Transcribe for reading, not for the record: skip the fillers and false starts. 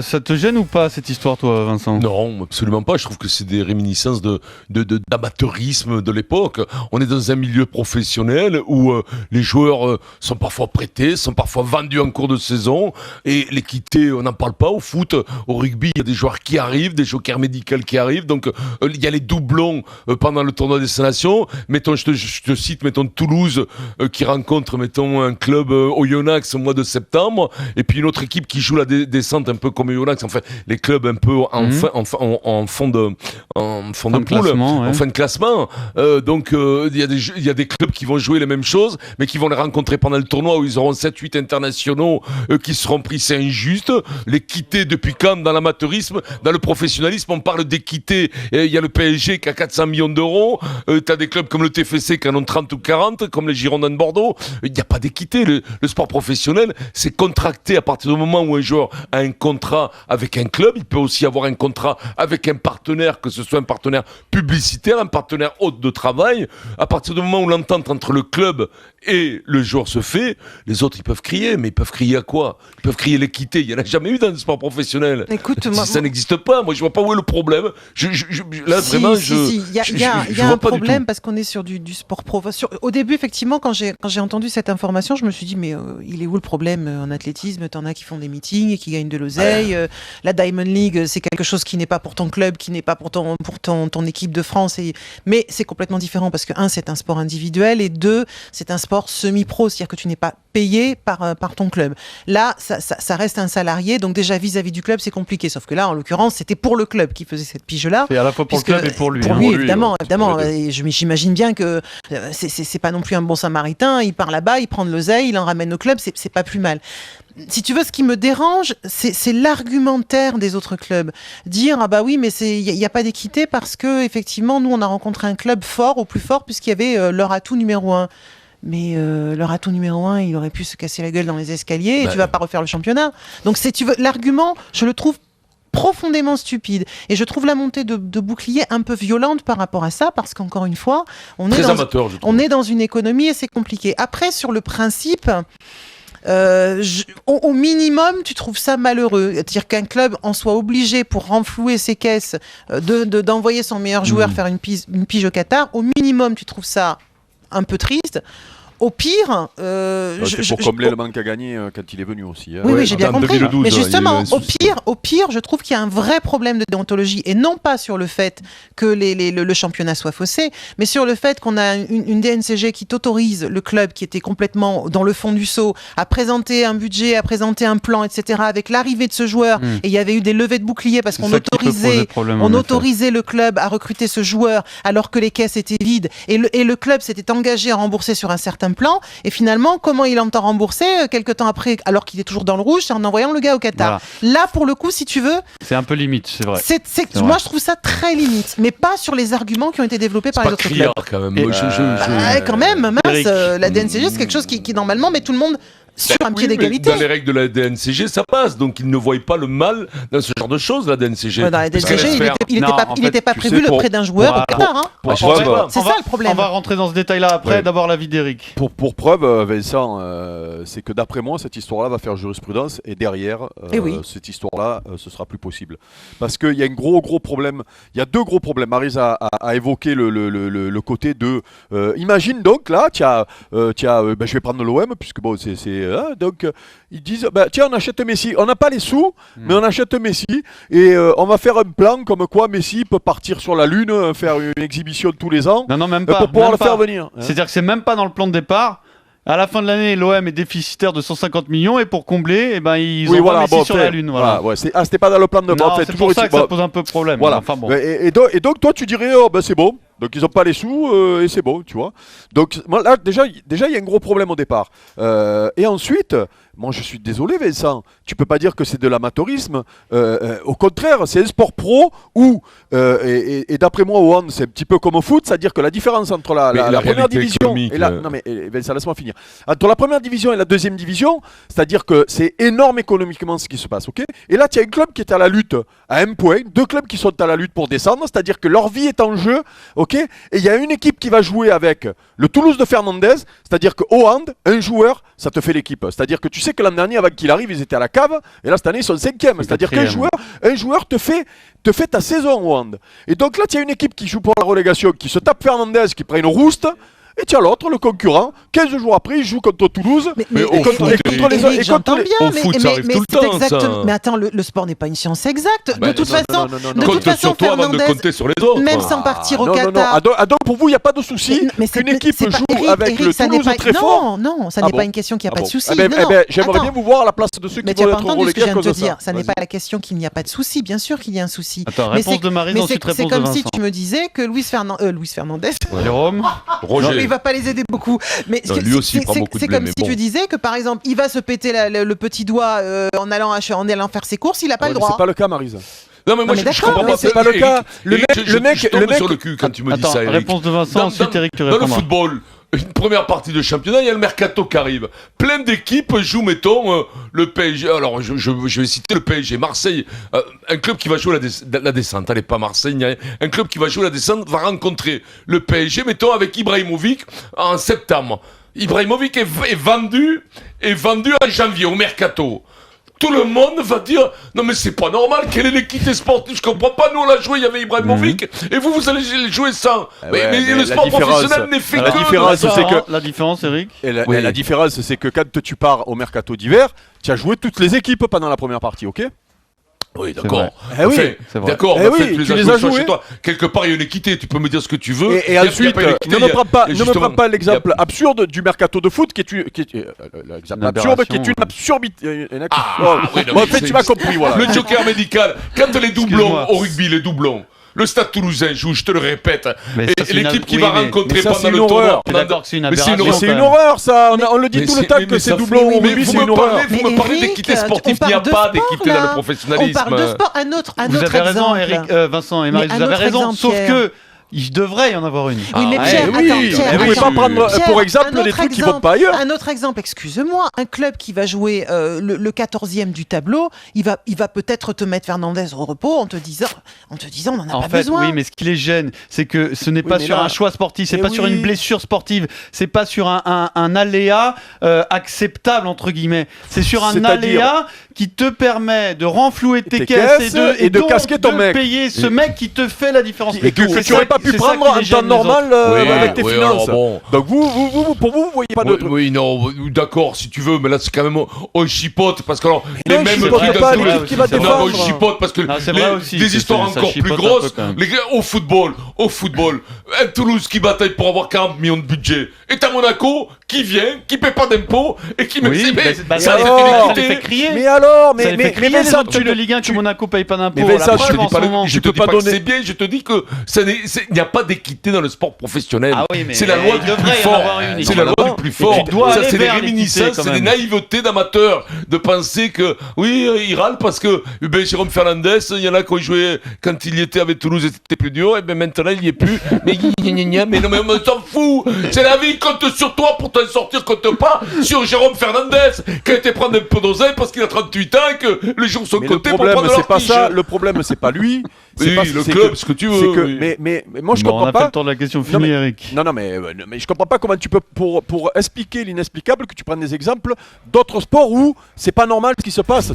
Ça te gêne ou pas cette histoire, toi, Vincent ? Non, absolument pas. Je trouve que c'est des réminiscences d'amateurisme de l'époque. On est dans un milieu professionnel où les joueurs sont parfois prêtés, sont parfois vendus en cours de saison. Et l'équité, on n'en parle pas. Au foot, au rugby, il y a des joueurs qui arrivent, des jokers médicaux qui arrivent. Donc, il y a les doublons pendant le tournoi des Nations. Mettons, je te cite, mettons Toulouse qui rencontre, mettons, un club Oyonnax au mois de septembre. Et puis une autre équipe qui joue la descente un peu comme Oyonnax. Enfin, les clubs un peu en fond de poule, en fin de classement. Donc, il y a des clubs qui vont jouer les mêmes choses, mais qui vont les rencontrer pendant le tournoi où ils auront 7-8 internationaux qui seront pris. C'est injuste. L'équité, depuis quand dans l'amateurisme, dans le professionnalisme, on parle d'équité. Il y a le PSG qui a 400 millions d'euros. T'as des clubs comme le TFC qui en ont 30 ou 40, comme les Girondins de Bordeaux. Il n'y a pas d'équité. Le sport professionnel, c'est contracté à partir du moment où un joueur a un contrat avec un club. Il peut aussi avoir un contrat avec un partenaire, que ce soit un partenaire publicitaire, un partenaire hôte de travail. À partir du moment où l'entente entre le club et le joueur se fait, les autres, ils peuvent crier. Mais ils peuvent crier à quoi ? Ils peuvent crier l'équité. Il n'y en a jamais eu dans le sport professionnel. Écoute, ça n'existe pas. Moi, je ne vois pas où est le problème. Il y a un problème parce qu'on est sur du sport pro. Au début, effectivement, quand j'ai entendu cette information, je me suis dit, mais il est où le problème en athlétisme ? T'en as qui font des meetings et qui gagnent de l'oseille. La Diamond League, c'est quelque chose qui n'est pas pour ton club, qui n'est pas pour ton équipe de France. Mais c'est complètement différent parce que, un, c'est un sport individuel et deux, c'est un sport semi-pro, c'est-à-dire que tu n'es pas payé par ton club. Là, ça reste un salarié, donc déjà vis-à-vis du club, c'est compliqué. Sauf que là, en l'occurrence, c'était pour le club qui faisait cette pige-là. C'est à la fois pour le club et pour lui. Pour lui, évidemment. Et j'imagine bien que c'est pas non plus un bon samaritain. Il part là-bas, il prend de l'oseille, il en ramène au club, c'est pas plus mal. Si tu veux, ce qui me dérange, c'est l'argumentaire des autres clubs. Dire, ah bah oui, mais il n'y a pas d'équité parce que, effectivement, nous, on a rencontré un club fort, au plus fort, puisqu'il y avait leur atout numéro 1. Mais leur atout numéro 1, il aurait pu se casser la gueule dans les escaliers et tu vas pas refaire le championnat. Donc, si tu veux, l'argument, je le trouve profondément stupide. Et je trouve la montée de bouclier un peu violente par rapport à ça, parce qu'encore une fois, on est dans une économie et c'est compliqué. Après, sur le principe... au minimum, tu trouves ça malheureux. C'est-à-dire qu'un club en soit obligé pour renflouer ses caisses d'envoyer son meilleur joueur faire une pige au Qatar. Au minimum, tu trouves ça un peu triste. Au pire, c'est pour combler le manque à gagner quand il est venu aussi. Hein. Oui, j'ai bien compris. 2012, mais justement, au pire, je trouve qu'il y a un vrai problème de déontologie et non pas sur le fait que le championnat soit faussé, mais sur le fait qu'on a une DNCG qui t'autorise le club qui était complètement dans le fond du seau à présenter un budget, à présenter un plan, etc. Avec l'arrivée de ce joueur, et il y avait eu des levées de boucliers parce qu'on autorisait le club à recruter ce joueur alors que les caisses étaient vides et le club s'était engagé à rembourser sur un certain plan, et finalement, comment il entend rembourser quelques temps après, alors qu'il est toujours dans le rouge, c'est en envoyant le gars au Qatar. Voilà. Là, pour le coup, si tu veux... C'est un peu limite, c'est vrai. Moi, je trouve ça très limite, mais pas sur les arguments qui ont été développés par les autres clubs. Quand même. Quand même, mince, la DNCG, c'est quelque chose qui normalement met tout le monde sur un pied d'égalité. Dans les règles de la DNCG, ça passe. Donc, ils ne voient pas le mal dans ce genre de choses, la DNCG. Dans la DNCG, il n'était pas prévu le prêt d'un joueur au Qatar. C'est ça le problème. On va rentrer dans ce détail-là après. D'abord, l'avis d'Eric. Pour preuve, Vincent, c'est que d'après moi, cette histoire-là va faire jurisprudence et derrière, cette histoire-là, ce sera plus possible. Parce qu'il y a un gros problème. Il y a deux gros problèmes. Maryse a évoqué le côté de... imagine donc, là, je vais prendre l'OM, puisque bon, donc ils disent tiens, on achète Messi, on n'a pas les sous mais on achète Messi et on va faire un plan comme quoi Messi peut partir sur la lune, faire une exhibition tous les ans même pas, pour pouvoir le faire venir. C'est-à-dire que c'est même pas dans le plan de départ. À la fin de l'année, l'OM est déficitaire de 150 millions et pour combler, ils envoient Messi sur la lune. Voilà. C'était pas dans le plan de départ. C'est pour ça que ça pose un peu problème. Voilà. Enfin, bon. Et donc toi tu dirais c'est bon. Donc ils n'ont pas les sous et c'est bon, tu vois. Donc là déjà il y a un gros problème au départ. Et ensuite, moi je suis désolé Vincent, tu peux pas dire que c'est de l'amateurisme. Au contraire, c'est un sport pro où et d'après moi au hand c'est un petit peu comme au foot, c'est-à-dire que la différence entre la première division et non mais Vincent, laisse-moi finir. Entre la première division et la deuxième division, c'est-à-dire que c'est énorme économiquement ce qui se passe, ok. Et là tu as un club qui est à la lutte à un point, deux clubs qui sont à la lutte pour descendre, c'est-à-dire que leur vie est en jeu. Ok, et il y a une équipe qui va jouer avec le Toulouse de Fernandez, c'est-à-dire qu'au hand, un joueur, ça te fait l'équipe. C'est-à-dire que tu sais que l'an dernier, avant qu'il arrive, ils étaient à la cave, et là, cette année, ils sont 5e. C'est-à-dire qu'un joueur te fait ta saison au hand. Et donc là, tu as une équipe qui joue pour la relégation, qui se tape Fernandez, qui prend une rouste. Et tu as l'autre, le concurrent, 15 jours après, il joue contre Toulouse. Mais j'entends bien, au foot, ça arrive tout le temps, ça. Mais attends, le sport n'est pas une science exacte. De toute façon, compte sur toi avant de compter sur les autres. même sans partir au Qatar. Donc pour vous, il n'y a pas de souci qu'une équipe joue avec le Toulouse très fort. Non, ça n'est pas une question qu'il n'y a pas de souci. J'aimerais bien vous voir à la place de ceux qui vont être relégués à cause de ça. Ça n'est pas la question qu'il n'y a pas de souci. Bien sûr qu'il y a un souci. Attends, réponse de Maryse, ensuite réponse de Vincent. C'est comme si tu me disais que Luis Fernandez. Jérôme. Il va pas les aider beaucoup. Mais lui aussi, il prend beaucoup de c'est blé, comme mais si bon. tu disais que par exemple, il va se péter le petit doigt en allant faire ses courses, il n'a pas le droit. C'est pas le cas, Maryse. Non mais moi je comprends pas. C'est pas le cas. Le mec sur le cul quand tu me dis ça, Eric. Réponse de Vincent, ensuite Eric tu réponds. Dans le football, une première partie de championnat, il y a le mercato qui arrive. Plein d'équipes jouent, mettons, le PSG. Alors, je vais citer le PSG. Marseille, un club qui va jouer la descente. Allez, pas Marseille, ni rien. Un club qui va jouer la descente va rencontrer le PSG, mettons, avec Ibrahimovic en septembre. Ibrahimovic est vendu en janvier au mercato. Tout le monde va dire non mais c'est pas normal, quelle est l'équité sportive, je comprends pas, nous on l'a joué, il y avait Ibrahimovic et vous allez le jouer sans. Mais le sport professionnel n'est fait que la différence, Eric. La différence c'est que quand tu pars au mercato d'hiver, tu as joué toutes les équipes pendant la première partie, ok? Oui, d'accord. D'accord, tu les as joués chez toi. Quelque part, il y a une équité, tu peux me dire ce que tu veux. Et ensuite, ne me prends pas l'exemple absurde du mercato de foot qui est une absurdité. En fait, tu m'as compris, voilà. Le joker médical, quand les doublons au rugby, le Stade Toulousain joue, je te le répète. Et l'équipe qui va rencontrer pendant le tournoi. D'accord, c'est une aberration. C'est une horreur, ça. On le dit tout le temps que ces doublons au rugby, c'est une horreur. Vous me parlez d'équité sportive, il n'y a pas d'équité dans le professionnalisme. On parle de sport. Un autre exemple. Vous avez raison, Eric, Vincent et Marie, vous avez raison. Sauf que il devrait y en avoir une. Oui, mais Pierre, vous ne pouvez pas prendre pour exemple des trucs qui ne vont pas ailleurs. Un autre exemple, excuse-moi, un club qui va jouer le 14e du tableau, il va peut-être te mettre Fernandez au repos en te disant on n'en a pas besoin. Oui, mais ce qui les gêne, c'est que ce n'est pas sur un choix sportif, c'est pas sur une blessure sportive, c'est pas sur un aléa acceptable entre guillemets, c'est sur un aléa qui te permet de renflouer tes caisses et de casquer ton mec, payer ce mec qui te fait la différence. Et que tu n'aurais pas pu prendre en temps normal avec tes finances. Donc pour vous voyez pas de truc. Oui, non, d'accord, si tu veux, mais là c'est quand même on chipote parce que alors les mêmes qui va défendre. Non, on chipote parce que des histoires encore plus grosses. Les gars, au football, un Toulouse qui bataille pour avoir 40 millions de budget. Et t'as Monaco qui vient, qui paie pas d'impôts et qui met ses mecs. Ça les fait crier. Mais alors, mais les autres de Ligue 1 que Monaco paye pas d'impôts. Je te dis pas que c'est bien, je te dis que il n'y a pas d'équité dans le sport professionnel. C'est la loi du plus fort. C'est la loi du plus fort. Ça, c'est des réminiscences, c'est des naïvetés d'amateurs de penser que, oui, il râle parce que Jérôme Fernandez, il y en a qui ont joué quand il y était avec Toulouse, c'était plus dur, et bien maintenant il n'y est plus. Mais non, mais on s'en fout. C'est la vie, compte sur toi pour t'en sortir, compte pas sur Jérôme Fernandez qui a été prendre un peu d'oseille parce qu'il a 38 ans et que les jours sont comptés pour prendre leur pas ça. Le problème, c'est pas lui. Oui, le club, ce que tu veux. Mais moi je comprends pas. On a fait le temps de la question finie, Eric. Non, mais je comprends pas comment tu peux, pour expliquer l'inexplicable, que tu prennes des exemples d'autres sports où c'est pas normal ce qui se passe.